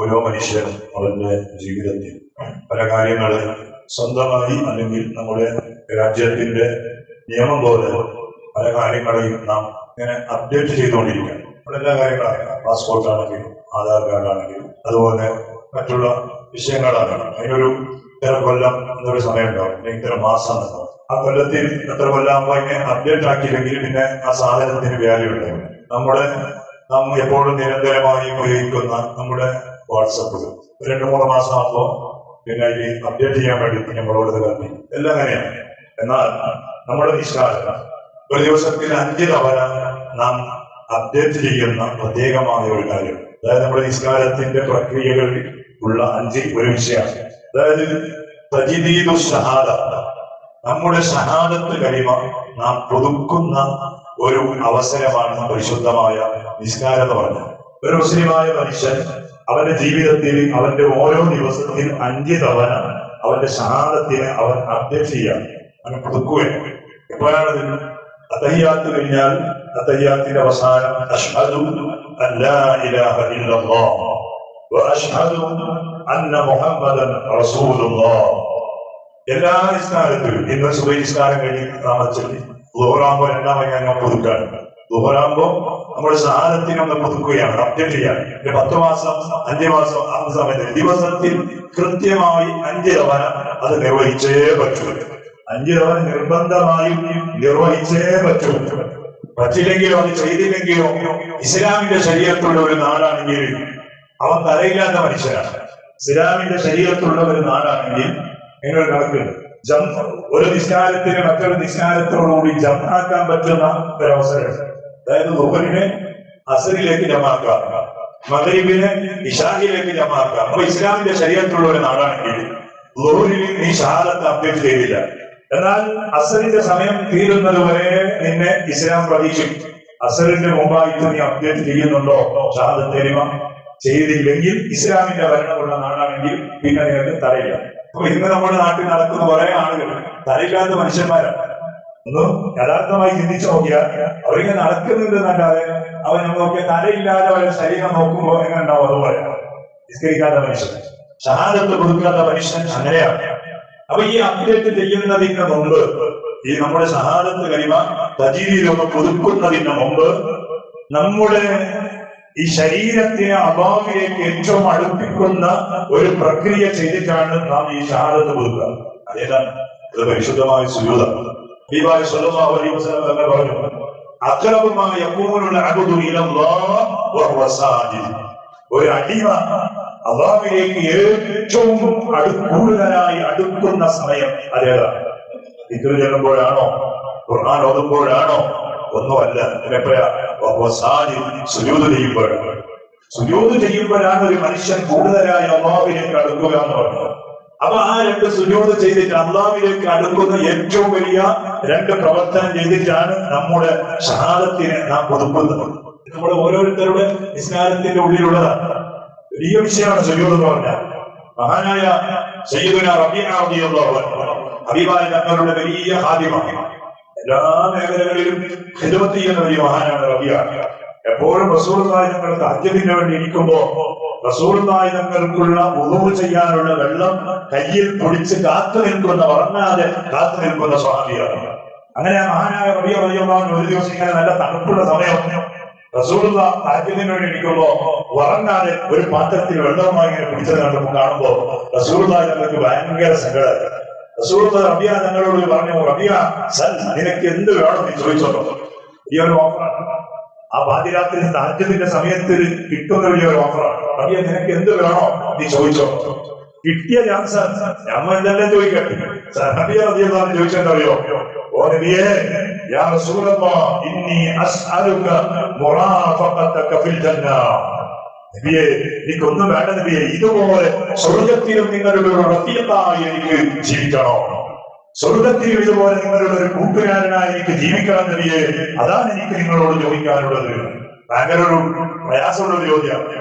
ഓരോ മനുഷ്യനും അവരുടെ ജീവിതത്തിൽ പല കാര്യങ്ങള് സ്വന്തമായി അല്ലെങ്കിൽ നമ്മുടെ രാജ്യത്തിന്റെ നിയമം പോലെ പല കാര്യങ്ങളെയും നാം ഇങ്ങനെ അപ്ഡേറ്റ് ചെയ്തുകൊണ്ടിരിക്കണം. എല്ലാ കാര്യങ്ങളാണ്, പാസ്പോർട്ട് ആണെങ്കിലും ആധാർ കാർഡ് ആണെങ്കിലും അതുപോലെ മറ്റുള്ള വിഷയങ്ങളാണെങ്കിലും അതിനൊരു ഇത്ര കൊല്ലം എന്നൊരു സമയം ഉണ്ടാവും, അല്ലെങ്കിൽ ഇത്ര മാസം ഉണ്ടാവും. ആ കൊല്ലത്തിൽ എത്ര കൊല്ലാകുമ്പോ അതിനെ അപ്ഡേറ്റ് ആക്കിയില്ലെങ്കിൽ പിന്നെ ആ സാധനത്തിന് വാല്യൂ ഉണ്ടാവും. നാം എപ്പോഴും നിരന്തരമായി ഉപയോഗിക്കുന്ന നമ്മുടെ വാട്സപ്പുകൾ 2-3 മാസം ആകുമ്പോൾ പിന്നെ അതിൽ അപ്ഡേറ്റ് ചെയ്യാൻ വേണ്ടി നമ്മളോട് കത്തി എല്ലാം അങ്ങനെയാണ്. എന്നാൽ നമ്മുടെ നിസ്കാരം ഒരു ദിവസത്തിൽ 5 തവണ നാം അപ്ഡേറ്റ് ചെയ്യുന്ന പ്രത്യേകമായ ഒരു കാര്യം. അതായത് നമ്മുടെ നിസ്കാരത്തിന്റെ പ്രക്രിയകളിൽ ഉള്ള 5 ഒരു വിഷയമാണ്. അതായത് തജ്ദീദു ഷഹാദ, നമ്മുടെ ഷഹാദത്ത് കലിമ നാം പുതുക്കുന്ന ഒരു അവസരമാണ് പരിശുദ്ധമായ നിസ്കാരം എന്ന് പറഞ്ഞത്. ഒരു മുസ്ലിമായ മനുഷ്യൻ അവന്റെ ജീവിതത്തിൽ അവന്റെ ഓരോ ദിവസത്തിൽ 5 തവണ അവന്റെ ഷഹാദത്തിനെ അവൻ അപ്ഡേറ്റ് ചെയ്യാൻ അവൻ പുതുക്കുകയാണ്. എപ്പോഴാണ് അത്തഹിയ്യാത്ത് കഴിഞ്ഞാൽ അത്തഹിയ്യാത്തിന്റെ അവസാനം അശ്ഹദു അല്ലാ ഇലാഹ ഇല്ലല്ലാഹ് വ അശ്ഹദു അന്ന മുഹമ്മദൻ റസൂലുള്ളാഹ്. എല്ലാ നിസ്കാരത്തിലും ഇന്ന് സുബഹി നിസ്കാരം കഴിഞ്ഞ് താമസിച്ചിട്ട് ദുഹറാകുമ്പോൾ 2 ഞാൻ പുതുക്കാണ്. ദുഹറാകുമ്പോൾ നമ്മുടെ ഷഹാദത്തിനൊന്ന് പുതുക്കുകയാണ്, അപ്ഡേറ്റ് ചെയ്യാൻ. 10 മാസം 5 മാസം ആ സമയത്ത് ദിവസത്തിൽ കൃത്യമായി 5 തവണ അത് നിർവഹിച്ചേ പറ്റൂ. 5 തവണ നിർബന്ധമായും നിർവഹിച്ചേ പറ്റൂ. പറ്റില്ലെങ്കിലോ അത് ചെയ്തില്ലെങ്കിലോ ഇസ്ലാമിന്റെ ശരീഅത്തുള്ള ഒരു നാടാണെങ്കിൽ അവൻ തലയില്ലാത്ത മനുഷ്യനാണ്. ഇസ്ലാമിന്റെ ശരീഅത്തുള്ള ഒരു നാടാണെങ്കിൽ ഇങ്ങനെ കണക്കുണ്ട്. ഒരു നിസ്കാരത്തിന് മറ്റൊരു നിസ്കാരത്തോടുകൂടി ജമാക്കാൻ പറ്റുന്ന ഒരവസരം. അതായത് ദുഹറിനെ അസറിലേക്ക് ജമാക്കാം, മഗ്രിബിനെ ഇശാഹിലേക്ക് ജമാക്കാം. അപ്പൊ ഇസ്ലാമിന്റെ ശരീഅത്തുള്ള ഒരു നാടാണെങ്കിൽ ദുഹറിൽ നീ ഷഹാദത്ത് അപ്ഡേറ്റ് ചെയ്തില്ല, എന്നാൽ അസറിന്റെ സമയം തീരുന്നത് വരെ നിന്നെ ഇസ്ലാം പ്രതീക്ഷിക്കും. അസറിന്റെ മുമ്പായിട്ട് നീ അപ്ഡേറ്റ് ചെയ്യുന്നുണ്ടോ ഷഹാദത്ത് കലിമ? ചെയ്തില്ലെങ്കിൽ ഇസ്ലാമിന്റെ ഭരണമുള്ള നാടാണെങ്കിൽ പിന്നെ നിനക്ക് തലയില്ല. അപ്പൊ ഇന്ന് നമ്മുടെ നാട്ടിൽ നടക്കുന്ന കുറെ ആളുകൾ തലയില്ലാത്ത മനുഷ്യന്മാരാണ്. ഒന്ന് യഥാർത്ഥമായി ചിന്തിച്ചു നോക്കിയാൽ അവരിങ്ങനെ നടക്കുന്നുണ്ട് എന്നല്ലാതെ അവൻ നോക്കിയ തലയില്ലാതെ അവരുടെ ശരീരം നോക്കുമ്പോൾ എങ്ങനെ ഉണ്ടാവും? അതുപോലെ നിസ്കരിക്കാത്ത മനുഷ്യൻ, ഷഹാദത്ത് കൊടുക്കാത്ത മനുഷ്യൻ അങ്ങനെയാണ്. അപ്പൊ ഈ അപ്ഡേറ്റ് ചെയ്യുന്നതിന് മുമ്പ്, ഈ നമ്മുടെ ഷഹാദത്ത് കലിമ തജ്ദീദിലൊക്കെ പുതുക്കുന്നതിന് മുമ്പ് നമ്മുടെ ഈ ശരീരത്തിനെ അല്ലാഹുവിലേക്ക് ഏറ്റവും അടുപ്പിക്കുന്ന ഒരു പ്രക്രിയ ചെയ്തിട്ടാണ് നാം ഈ ഷഹാദത്ത് പുതുക്കുക. അതേതാണ്? ഇത് പരിശുദ്ധമായ സുജൂദാണ്. നബി സല്ലല്ലാഹു അലൈഹി വസല്ലം തന്നെ പറഞ്ഞു, അഖറബു മാ യകൂനുൽ അബ്ദു ഇലല്ലാഹ് വഹുവ സാജിദ്. ഒരു അടിമ അല്ലാഹുവിലേക്ക് ഏറ്റവും കൂടുതലായി അടുക്കുന്ന സമയം അതേതാണ്? ദിക്ർ ചൊല്ലുമ്പോഴാണോ? ഖുർആൻ ഓതുമ്പോഴാണോ? ഒന്നുമല്ല. സുജൂദ് ചെയ്യുമ്പോഴാണ്. സുജൂദ് ചെയ്യുമ്പോഴാണ് ഒരു മനുഷ്യൻ കൂടുതലായി അല്ലാഹുവിലേക്ക് അടുക്കുക എന്ന് പറഞ്ഞത്. അപ്പൊ ആ 2 സുജൂദ് ചെയ്തിട്ട് അല്ലാഹുവിലേക്ക് അടുക്കുന്ന ഏറ്റവും വലിയ 2 പ്രവർത്തനം ചെയ്തിട്ടാണ് നമ്മുടെ ഷഹാദത്തിനെ നാം പുതുക്കുന്നത്. നമ്മുടെ ഓരോരുത്തരുടെ നിസ്കാരത്തിന്റെ ഉള്ളിലുള്ളതാണ്. വലിയ വിഷയമാണ് സുജൂദ് എന്ന് പറഞ്ഞാൽ. മഹാനായ സയ്യിദുനാ റബീഅ റളിയല്ലാഹു അൻഹു ഹബീബായ തങ്ങളുടെ വലിയ ഖാദിമാണ്. എല്ലാ മേഖലകളിലും ഖിദ്മത്ത് ചെയ്യുന്ന വലിയ മഹാനാണ് റബീഅ. എപ്പോഴും റസൂലുള്ളാഹി തങ്ങൾ തഹജ്ജുദിന് വേണ്ടി ഇരിക്കുമ്പോ റസൂലുള്ളാഹി തങ്ങൾക്കുള്ള വുളൂ ചെയ്യാനുള്ള വെള്ളം കയ്യിൽ പൊടിച്ച് കാത്തു നിൽക്കുന്ന, ഉറങ്ങാതെ കാത്തു നിൽക്കുന്ന സ്വഹാബിയാണ്. അങ്ങനെ മഹാനായ റബീഅ റളിയല്ലാഹു അൻഹു ഒരു ദിവസം ഇങ്ങനെ നല്ല തണുപ്പുള്ള സമയം റസൂലുള്ളാഹി തഹജ്ജുദിന് വേണ്ടി ഇരിക്കുമ്പോ ഉറങ്ങാതെ ഒരു പാത്രത്തിൽ വെള്ളവുമായി ഇങ്ങനെ പിടിച്ചത് കാണുമ്പോ റസൂലുള്ളാഹി തങ്ങൾക്ക് ഭയങ്കര സങ്കടം. റസൂലുള്ളാഹി റബീഅ തങ്ങളോട് പറഞ്ഞു, റബീഅ നിനക്ക് എന്ത് വേണം നീ ചോദിച്ചോളൂ. ഈ ഒരു ഓഫറാണ്. ആ പാതിരാത്രി തഹജ്ജുദിന്റെ സമയത്ത് കിട്ടുന്ന വലിയൊരു ഓഫറാണ്. റബീഅ നിനക്ക് എന്ത് വേണോ നീ ചോദിച്ചോ. കിട്ടിയ ചാൻസ് നമ്മൾ എന്തെല്ലാം ചോദിക്കട്ടെ. റബീഅ റളിയല്ലാഹു അൻഹു ചോദിച്ചെന്തറിയോ? ഓ നബിയേ, യാ റസൂലല്ലാഹ് ഇന്നി അസ്അലുക മുറാഫഖതക ഫിൽ ജന്ന. നബിയേ, എനിക്കൊന്നും വേണ്ട നബിയേ, ഇതുപോലെ സ്വർഗത്തിലും നിങ്ങളുടെ ഒരു റഫീഖായി എനിക്ക് ജീവിക്കണോ? സ്വർഗത്തിലും ഇതുപോലെ നിങ്ങളുടെ ഒരു കൂട്ടുകാരനായി എനിക്ക് ജീവിക്കണം നബിയേ, അതാണ് എനിക്ക് നിങ്ങളോട് ചോദിക്കാനുള്ളത്. ഭയങ്കര ഒരു പ്രയാസമുള്ള ഒരു ചോദ്യമാണ്.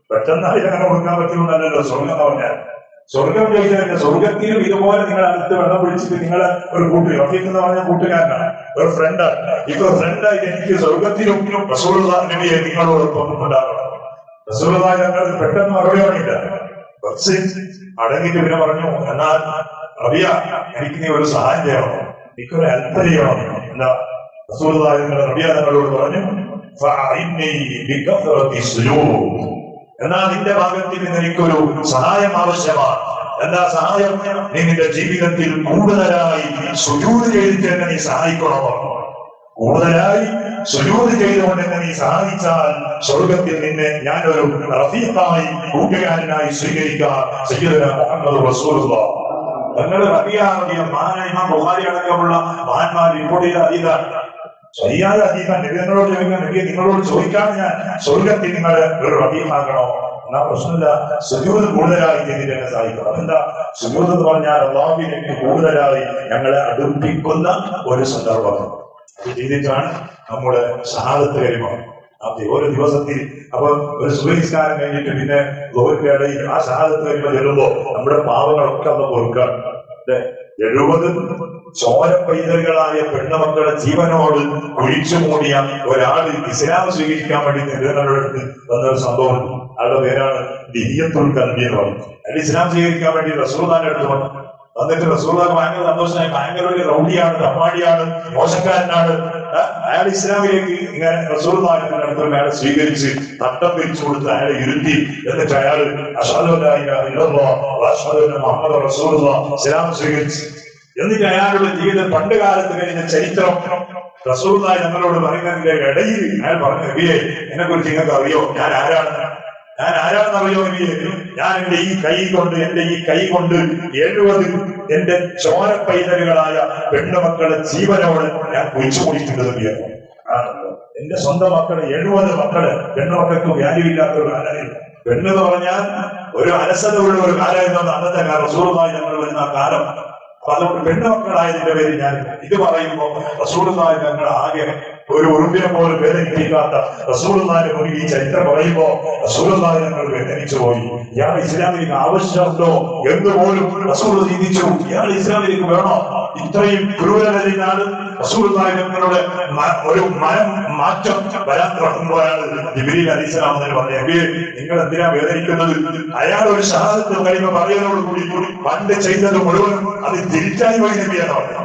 പെട്ടെന്ന് അതിലങ്ങനെ കൊടുക്കാൻ പറ്റുമെന്നല്ലോ സ്വർഗം എന്ന് പറഞ്ഞാൽ. സ്വർഗം ചോദിച്ചാൽ സ്വർഗത്തിലും ഇതുപോലെ നിങ്ങൾ അടുത്ത് വെള്ളം പിടിച്ചിട്ട് നിങ്ങളെ ഒരു റഫീഖ് എന്ന് പറഞ്ഞ കൂട്ടുകാരനാണ്, ഒരു ഫ്രണ്ടാണ്. ഇപ്പൊ ഫ്രണ്ടായി എനിക്ക് സ്വർഗത്തിലും റസൂലുള്ളാഹി നബിയെ നിങ്ങളോടൊപ്പം ഉണ്ടാകണം. റസൂലുള്ളാഹി തങ്ങൾ പെട്ടെന്ന് മറുപടി പറഞ്ഞില്ല. കുറച്ച് അടങ്ങിയിട്ട് പിന്നെ പറഞ്ഞു, എന്നാൽ റബിയ, എനിക്ക് നീ ഒരു സഹായം ചെയ്യണം, എനിക്കൊരു ഹെൽപ്പ് ചെയ്യണം. എന്താ? റസൂലുള്ളാഹി തങ്ങൾ റബിയ തങ്ങളോട് പറഞ്ഞു, എന്നാൽ നിന്റെ ഭാഗത്തിൽ നിന്ന് എനിക്കൊരു സഹായം ആവശ്യമാണ്. എന്താ സഹായം? നീ നിന്റെ ജീവിതത്തിൽ കൂടുതലായി സുജൂദ് ചെയ്തിട്ട് എന്നെ നീ സഹായിക്കണമോ? കൂടുതലായി സുജൂദ് ചെയ്തുകൊണ്ട് എന്നെ നീ സഹായിച്ചാൽ സ്വർഗത്തിൽ നിന്നെ ഞാനൊരു റഫീഖായി, കൂട്ടുകാരനായി സ്വീകരിക്കാം. സയ്യിദുനാ മുഹമ്മദ് റസൂലുള്ളാഹ് തങ്ങൾ ഇമാം ബുഖാരി അടക്കമുള്ള മഹാന്മാർ റിപ്പോർട്ട് ചെയ്ത ഹദീസാണ്. ശരിയായ ഹദീസാണ്. നിങ്ങളോട് ചോദിക്കാൻ, നിങ്ങളോട് ചോദിക്കാൻ ഞാൻ സ്വർഗത്തിൽ നിങ്ങളെ ഒരു റഫീഖാക്കണോ? എന്നാ പ്രശ്നമില്ല, സുജൂദ് കൂടുതലായി ചെയ്തിട്ട് എന്നെ സഹായിക്കണം. എന്താ സുജൂദ് എന്ന് പറഞ്ഞാൽ? അല്ലാഹുവിലേക്ക് കൂടുതലായി ഞങ്ങളെ അടുപ്പിക്കുന്ന ഒരു സന്ദർഭം. അത് ചെയ്തിട്ടാണ് നമ്മുടെ ഷഹാദത്ത് കലിമ. ഒരു ദിവസത്തിൽ അപ്പൊ ഒരു സുബഹിസ്കാരം കഴിഞ്ഞിട്ട് പിന്നെ ലോകത്തിന്റെ ഇടയിൽ ആ ഷഹാദത്ത് കലിമ ചെല്ലുമ്പോ നമ്മുടെ പാവങ്ങളൊക്കെ ഒന്ന് പൊറുക്കാണ്. 70 ചോര പൈതലുകളായ പെണ്ണുമക്കളുടെ ജീവനോട് കുഴിച്ചു മൂടിയ ഒരാള് ഇസ്ലാം സ്വീകരിക്കാൻ വേണ്ടി നേതൃത്വത്തിനടുത്ത് വന്നൊരു സംഭവം. ആളുടെ പേരാണ് ദിഹിയത്തുൽ കൽബി എന്ന് പറഞ്ഞു. അയാൾ ഇസ്ലാം സ്വീകരിക്കാൻ വേണ്ടി റസൂലുള്ളാഹിന്റെ അടുത്ത് വന്നു. എന്നിട്ട് റസൂലുള്ളാഹി ഭയങ്കര സന്തോഷമായി, ഭയങ്കര ഒരു റൗഡിയാണ്, തമ്മാടിയാണ്, മോശക്കാരനാണ്. അയാൾ ഇസ്ലാമിലേക്ക് ഇങ്ങനെ റസൂലുള്ളാഹിന്റെ അടുത്ത് അയാളെ സ്വീകരിച്ച് തട്ടം പിരിച്ചു കൊടുത്ത് അയാളെ ഇരുത്തി. എന്നിട്ട് അയാൾ അശ്ഹദു അല്ലാ ഇലാഹ ഇല്ലല്ലാഹ് വ അശ്ഹദു അന്ന മുഹമ്മദൻ റസൂലുള്ളാഹ് ഇസ്ലാം സ്വീകരിച്ചു. എന്നിട്ട് അയാളുടെ ജീവിതം പണ്ട് കാലത്ത് കഴിഞ്ഞ ചരിത്രം റസൂലുള്ളാഹി ഞങ്ങളോട് പറയുന്നതിന്റെ ഇടയിൽ അയാൾ പറഞ്ഞു, നബിയെ, എന്നെ കുറിച്ച് നിങ്ങൾക്ക് അറിയോ? ഞാൻ ആരാണെന്നറിയോ നബിയെ? ഞാൻ എന്റെ ഈ കൈ കൊണ്ട് 70 എന്റെ ചോര പൈതലുകളായ പെണ്ണുമക്കളുടെ ജീവനോട് ഞാൻ കുഴിച്ചു കൂടിയിട്ടുണ്ട് നബിയെ. എന്റെ സ്വന്തം മക്കള് 70 മക്കള്, പെണ്ണുമക്കൾക്ക് വാല്യൂ ഇല്ലാത്ത ഒരു കാലം. പെണ്ണെന്ന് പറഞ്ഞാൽ ഒരു അലസതയുള്ള ഒരു കാലമായിരുന്നു അന്നത്തെ കാലം. റസൂലുള്ളാഹി ഞങ്ങൾ വരുന്ന കാലം. അപ്പൊ അതുകൊണ്ട് പെണ്ണുമക്കളായതിന്റെ പേരിൽ ഞാൻ ഇത് പറയുമ്പോൾ റസൂലുള്ളാഹി ഞങ്ങൾ ആകെ ഒരു ഉറുമ്പിനെ പോലും വേദനിപ്പിക്കാത്ത റസൂലുള്ളാഹിന്റെ മുന്നിൽ ഈ ചരിത്രം പറയുമ്പോൾ റസൂലുള്ളാഹി ഞങ്ങൾ വേദനിച്ചു പോയി. ഇയാൾ ഇസ്ലാമിലേക്ക് ആവശ്യമുണ്ടോ എന്ന് പോലും റസൂൽ ചിന്തിച്ചു. ഇയാൾ ഇസ്ലാമിലേക്ക് വേണോ? ഇത്രയും ക്രൂരതയിലാണ് റസൂലുള്ളാഹി ഞങ്ങളുടെ ഒരു മാറ്റം വരാൻ തുടങ്ങുമ്പോഴാണ് ജിബ്രീൽ അലൈഹിസ്സലാം പറഞ്ഞു, നിങ്ങൾ എന്തിനാ വേദനിക്കുന്നത്? അയാൾ ഒരു ഷഹാദത്ത് കലിമ പറയുന്നതോടുകൂടി പണ്ട് ചെയ്തത് മുഴുവൻ അത് തിരിച്ചായി പോയി നബിയാണ്.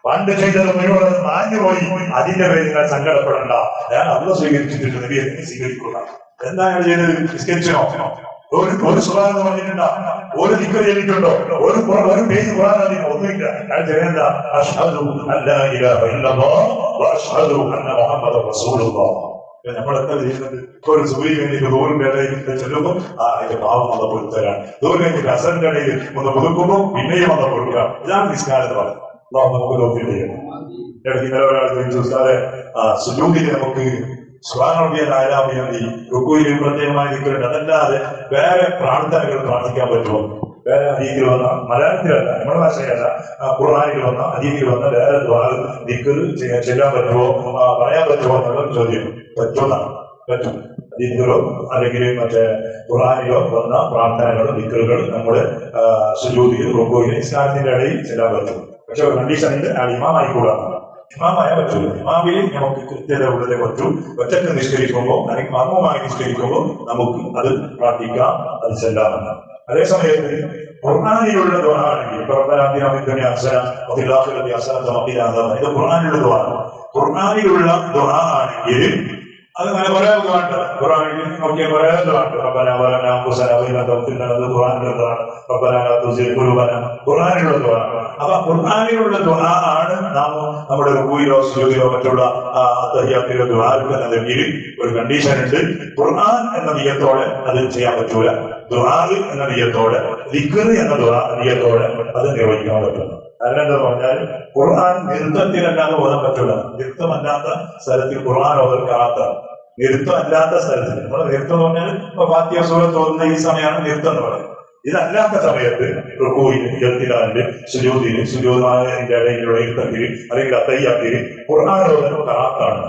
പണ്ട് ചെയ്തത് മുഴുവൻ മാഞ്ഞുപോയി. അതിന്റെ പേരിൽ നിങ്ങൾ സങ്കടപ്പെടണ്ട. ഞാൻ അള്ളാഹു സ്വീകരിച്ചിട്ടുണ്ട്, നബിയെ സ്വീകരിക്കുക. എന്താ അയാൾ ചെയ്തത്? നിസ്കരിച്ചോ? ഒരു സുഖം പറഞ്ഞിട്ടുണ്ടോ? ഒരു ദിക്ർ ചെയ്തിട്ടുണ്ടോ? ഒരു പേജ് ഖുർആൻ ഒന്നുമില്ല. അയാൾ ചെയ്യുന്നത് അശ്ഹദു അല്ലാ ഇലാഹ ഇല്ലല്ലാഹ് വ അശ്ഹദു അന്ന മുഹമ്മദൻ റസൂലുള്ളാഹ്. നമ്മളെന്താ ചെയ്യുന്നത്? ഒരു സുബഹി കഴിഞ്ഞിട്ട് ദൂരം ഇടയിൽ ചെല്ലുമ്പോൾ അതിന്റെ പാവം വന്ന പൊരുത്തലാണ്. ദൂരം കഴിഞ്ഞിട്ട് അസറിന്റെ ഇടയിൽ ഒന്ന് പുതുക്കുമ്പോൾ പിന്നെയും വന്ന പൊരുക്കാം. ഇതാണ് നിസ്കാരം പറയുന്നത്. നമുക്ക് നോക്കി ചെയ്യണം. ഇന്നലെ ഒരാൾ ചോദിച്ചു, ഉസ്താദെ, സുജൂദിന് നമുക്ക് റുക്കൂയിൽ പ്രത്യേകമായി നിൽക്കുന്നുണ്ട്, അതല്ലാതെ വേറെ പ്രാർത്ഥനകൾ പ്രാർത്ഥിക്കാൻ പറ്റുമോ? വേറെ ഹദീസിൽ വന്ന, മലയാളത്തിലല്ല, നമ്മുടെ ഭാഷയല്ല, ഖുർആനിൽ വന്ന, ഹദീസിൽ വന്ന വേറെ ദിക്ർ ചെല്ലാൻ പറ്റുമോ, പറയാൻ പറ്റുമോ എന്നുള്ള ചോദ്യം. പറ്റും. ഹദീസിലോ അല്ലെങ്കിൽ മറ്റേ ഖുർആനിലോ വന്ന പ്രാർത്ഥനകളും ദിക്റുകൾ നമ്മുടെ സുജൂദിൽ, റുക്കൂയിൽ, നിസ്കാരത്തിന്റെ ഇടയിൽ ചെല്ലാൻ പറ്റും. പക്ഷെ ഒരു കണ്ടീഷൻ ഉണ്ട്, അയാൾ ഇമാമായിക്കൂടാ. ഇമാമായ പറ്റൂല. ഇമാമിൽ നമുക്ക് കൃത്യത ഉള്ളതേ പറ്റൂ. ഒറ്റക്ക് നിഷ്കരിക്കുമ്പോൾ അല്ലെങ്കിൽ മർമ്മമായി നിഷ്കരിക്കുമ്പോൾ നമുക്ക് അത് പ്രാർത്ഥിക്കാം, അത് ചെല്ലാമെന്ന്. അതേസമയത്ത് ഖുർആനിലുള്ള ദുആആണെങ്കിൽ ഇത് ഖുർആനിലുള്ള ദുആആണ്. ഖുർആനിലുള്ള ദുആആണെങ്കിൽ അത് അങ്ങനെ പറയാൻ ദുആണ്ട്. ഖുർആനിൽ നോക്കിയാൽ പറയാൻ ദുആണ്ട്. ഖുർആനിലുള്ള ദുആണ്. അപ്പൊ ഖുർആനിലുള്ള ദുആ ആണ് നാം നമ്മുടെ റുകൂയിലോ സുജൂദിലോ മറ്റുള്ള തഹിയ്യാത്തിലോ ദുആ എടുക്കുന്നതെങ്കിൽ ഒരു കണ്ടീഷൻ ഉണ്ട്. ഖുർആൻ എന്ന നിയത്തോടെ അത് ചെയ്യാൻ പറ്റൂല. ദുആ എന്ന നിയത്തോടെ, ദിക്ർ എന്ന നിയത്തോടെ അത് നിർവഹിക്കാൻ പറ്റുന്നു. കാരണം എന്താ പറഞ്ഞാൽ ഖുർആൻ നൃത്തത്തിലല്ലാതെ ഓതാൻ പറ്റൂല. നൃത്തമല്ലാത്ത സ്ഥലത്തിൽ ഖുർആൻ ഓതൽ കാണാത്ത, നൃത്തമല്ലാത്ത സ്ഥലത്തിൽ. നമ്മൾ നൃത്തം എന്ന് പറഞ്ഞാൽ ഇപ്പൊ ഫാത്തിഹ സൂറത്ത് ഓതുന്ന ഈ സമയമാണ് നൃത്തം എന്ന് പറയുന്നത്. ഇതല്ലാത്ത സമയത്ത് റുകൂയില്, ഇഅ്തിദാലില്, സുജൂദില്, സുജൂദിന്റെ ഇടയിലുള്ള ഇർത്തത്തില് അല്ലെങ്കിൽ തഹിയ്യാത്തില് ഖുർആൻ ഓതൽ ഖറാത്താണ്.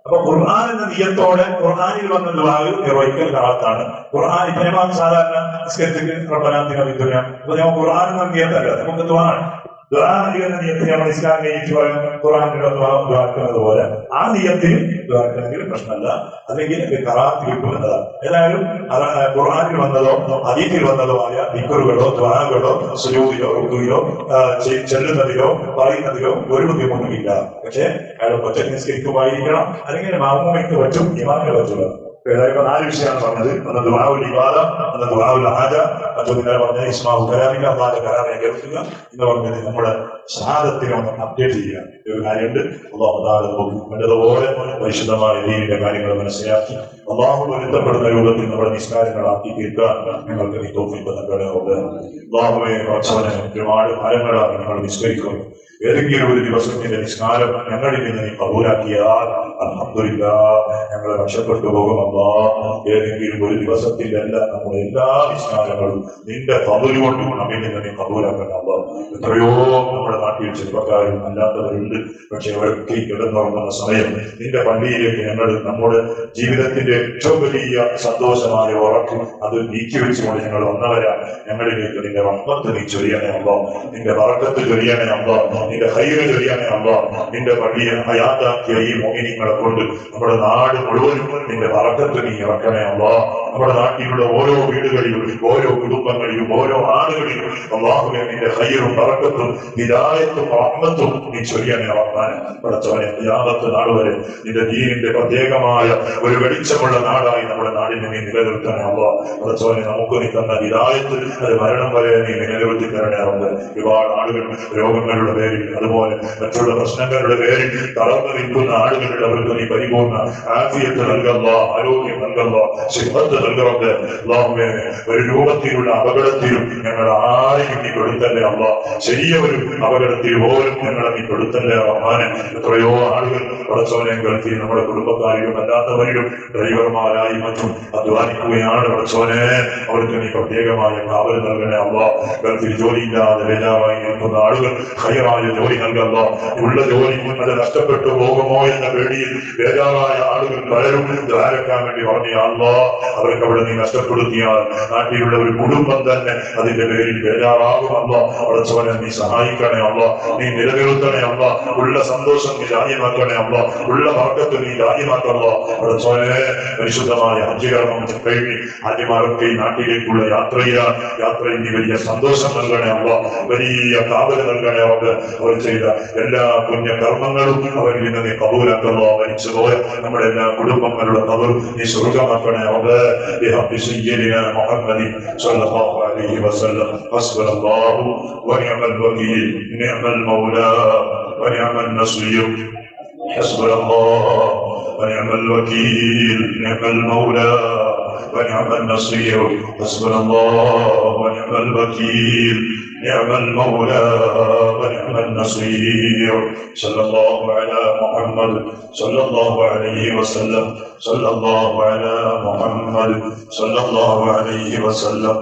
അപ്പൊ ഖുർആൻ എന്ന നിയത്തോടെ ഖുർആനിൽ വന്ന ദുആ നിർവഹിക്കൽ ഖറാത്താണ്. ഖുർആൻ ഇപ്പൊ നമ്മൾ സാധാരണ നിസ്കരിച്ചിട്ട് റബ്ബനാ ആതിനാ ഫിദ് ദുനിയ, ഇപ്പൊ നമ്മൾ ഖുർആൻ എന്ന നിയത്തല്ല, നമുക്ക് ദുആ ആണ്. ദുആ എന്ന നിയത്തിൽ നമ്മൾ ഇസ്ലാം കഴിഞ്ഞിട്ട് ഖുർആനിക്കുന്നത് പോലെ ആ നിയത്തിൽ ദ്വാരക്കണമെങ്കിൽ പ്രശ്നമല്ല, അല്ലെങ്കിൽ ഖറാഅത്ത് കിട്ടും എന്നതാണ്. ഏതായാലും ഖുർആനിൽ വന്നതോ ഹദീസിൽ വന്നതോ ആയ ദിക്റുകളോ ദുആകളോ സുജൂദിലോ റുകൂഇലോ ചെല്ലുന്നതിലോ പറയുന്നതിലോ ഒരു ബുദ്ധിമുട്ടുമില്ല. പക്ഷേ അയാൾ ഒറ്റയ്ക്ക് നിസ്കരിക്കുമായിരിക്കണം, അല്ലെങ്കിൽ മാമൂമിക്ക് പറ്റും, ഇമാമിന് പറ്റില്ല. ഏതായാലും 4 വിഷയമാണ് പറഞ്ഞത്. ഒന്ന് ദുആഉൽ ഇബാദ, ഒന്ന് ദുആഉൽ ഹാജ, മറ്റൊന്നിനെ പറഞ്ഞ ഇസ്മാഉൽ കലാമിക, അല്ലാഹുവിന്റെ കലാമിനെ കേൾക്കുക എന്ന് പറഞ്ഞത് നമ്മുടെ ഷഹാദത്തിനെ ഒന്ന് അപ്ഡേറ്റ് ചെയ്യുക. ഒരു കാര്യമുണ്ട്. അല്ലാഹു തആല വേണ്ടതുപോലെ പരിശുദ്ധമായ ദീനിന്റെ കാര്യങ്ങൾ മനസ്സിലാക്കി അല്ലാഹു പൊരുത്തപ്പെടുന്ന രൂപത്തിൽ നമ്മുടെ നിസ്കാരങ്ങളാക്കി തീർക്കാൻ നിങ്ങൾക്ക് നീ തൗഫീഖ് നൽകണേ. അല്ലാഹുവേ, ഒരുപാട് കാലങ്ങളാണ് നിങ്ങൾ നിസ്കരിക്കുന്നു. ഏതെങ്കിലും ഒരു ദിവസത്തിന്റെ നിസ്കാരം ഞങ്ങളിൽ നിന്ന് നീ കബൂലാക്കിയാൽ അൽഹംദുലില്ലാഹ് ഞങ്ങൾ രക്ഷപ്പെട്ടു പോകും. ഏതെങ്കിലും ഒരു ദിവസത്തിന്റെ അല്ല, നമ്മുടെ എല്ലാ നിസ്കാരങ്ങളും നിന്റെ ഫദ്ല് കൊണ്ട് നമ്മിൽ നിന്ന് നീ കബൂലാക്കണം. എത്രയോ നമ്മുടെ നാട്ടിൽ ചെറുപ്പക്കാരും അല്ലാത്തവരുണ്ട്. പക്ഷെ അവരൊക്കെ കിടന്നുറങ്ങുന്ന സമയം നിന്റെ പള്ളിയിലേക്ക് ഞങ്ങൾ നമ്മുടെ ജീവിതത്തിന്റെ ഏറ്റവും വലിയ സന്തോഷമായ ഉറക്കം അത് നീക്കി വെച്ചുകൊണ്ട് ഞങ്ങൾ വന്നവരാണ്. ഞങ്ങളിലേക്ക് നിന്റെ റഹ്മത്ത് നീ ചൊരിയണേ അല്ലാ, നിന്റെ ബറക്കത്ത് ചൊരിയണേ അല്ലാ, നിന്റെ ഖൈറ് ചൊരിയണേ അല്ലാ. നിന്റെ പള്ളിയെ ഹയാത്താക്കിയ ഈ മുഅ്മിനീങ്ങളെ കൊണ്ട് നമ്മുടെ നാട് മുഴുവനും നിന്റെ ബറക്കത്ത് നീ ഇറക്കണേ അല്ലാ. നമ്മുടെ നാട്ടിലുള്ള ഓരോ വീടുകളിലും ഓരോ കുടുംബങ്ങളിലും ഓരോ ആളുകളിലും അല്ലാഹുവേ നിന്റെ ഖൈറും ബറക്കത്തും ഹിദായത്തും റഹ്മത്തും നീ ചൊരിയണേ റഹ്മാൻ. പടച്ചവനെ, ഖിയാമത്ത് നാൾ വരെ നിന്റെ ദീനിന്റെ പ്രത്യേകമായ ഒരു വെളിച്ചമുള്ള നാടായി നമ്മുടെ നാടിനെ നീ നിലനിർത്തണേ അല്ലാ. പടച്ചവനെ, നമുക്ക് നീ തന്ന ഹിദായത്ത് അത് മരണം വരെ നീ നിലനിർത്തി തരണേ അല്ലാ. ഒരുപാട് ആളുകൾ രോഗങ്ങളുടെ പേരിൽ അതുപോലെ മറ്റുള്ള പ്രശ്നങ്ങളുടെ പേരിൽ തളർന്നു നിൽക്കുന്ന ആളുകളുടെ അവർക്ക് നീ പരിപൂർണ്ണ ആഫിയത്ത് നൽകല്ല, ആരോഗ്യം നൽകല്ല, സിഹത്ത് നൽകറത്. അല്ലാഹുവേ, ഒരു രൂപത്തിലുള്ള അപകടത്തിലും ഞങ്ങൾ ആരെയും നീ പെടുത്തല്ലേ അല്ലാ. ചെറിയ ഒരു അപകടത്തിൽ പോലും ഞങ്ങളെ നീ പെടുത്തല്ലേ റഹ്മാനെ. എത്രയോ ആളുകൾ പടച്ചവനെ ഗൾഫിൽ നമ്മുടെ കുടുംബക്കാരിലും അല്ലാത്തവരിലും ഡ്രൈവർമാരായി മറ്റും അധ്വാനിക്കുകയാണ്. പടച്ചവനെ, അവർക്ക് നീ പ്രത്യേകമായ കാവൽ നൽകണേ അല്ലാ. ഗൾഫിൽ ജോലിയില്ലാതെ ബേജാറായി നിൽക്കുന്ന ആളുകൾ ഖൈറായ ജോലി നൽകല്ല. ഉള്ള ജോലി അത് നഷ്ടപ്പെട്ടു പോകുമോ എന്ന പേടിയിൽ ബേജാറായ ആളുകൾ പലരും ദ്വാരക്കാൻ വേണ്ടി പറഞ്ഞു. അല്ലാ, അവർക്ക് അവിടെ നീ നഷ്ടപ്പെടുത്തിയാൽ നാട്ടിലുള്ള ഒരു കുടുംബം തന്നെ അതിന്റെ പേരിൽ ബേജാറാകുമല്ല. പടച്ചവനെ നീ സഹായിക്കണേ അല്ലാ, നീ നിലനിർത്തണേ അല്ലാ. ഉള്ള സന്തോഷം നീ രാജ്യമാക്കണേ അല്ലാ, ഉള്ള ബർക്കത്ത് നീ രാജ്യമാക്കല്ല. പടച്ചവനെ, പരിശുദ്ധമായ ഹജ്ജ് കർമ്മം കഴിഞ്ഞ് ഹാജിമാരൊക്കെ ഈ നാട്ടിലേക്കുള്ള യാത്രയിലാണ്. യാത്രയിൽ നീ വലിയ സന്തോഷം നൽകണേ അല്ലാ, വലിയ കാവല് നൽകണേ. അവർ ചെയ്ത എല്ലാ പുണ്യകർമ്മങ്ങളും അവരിൽ നിന്ന് നീ കബൂലാക്കല്ലോ. മരിച്ചുപോയ നമ്മുടെ എല്ലാ കുടുംബങ്ങളുടെ കബർ നീ സ്വർഗമാക്കണേ. بحق سيدنا محمد صلى الله عليه وسلم. حسبنا الله ونعم الوكيل، نعم المولى ونعم النصير. حسبنا الله ونعم الوكيل، نعم المولى ونعم النصير. حسبنا الله ونعم الوكيل، نعم المولى ونعم النصير. صلى الله على محمد صلى الله عليه وسلم. صلى الله على محمد صلى الله عليه وسلم.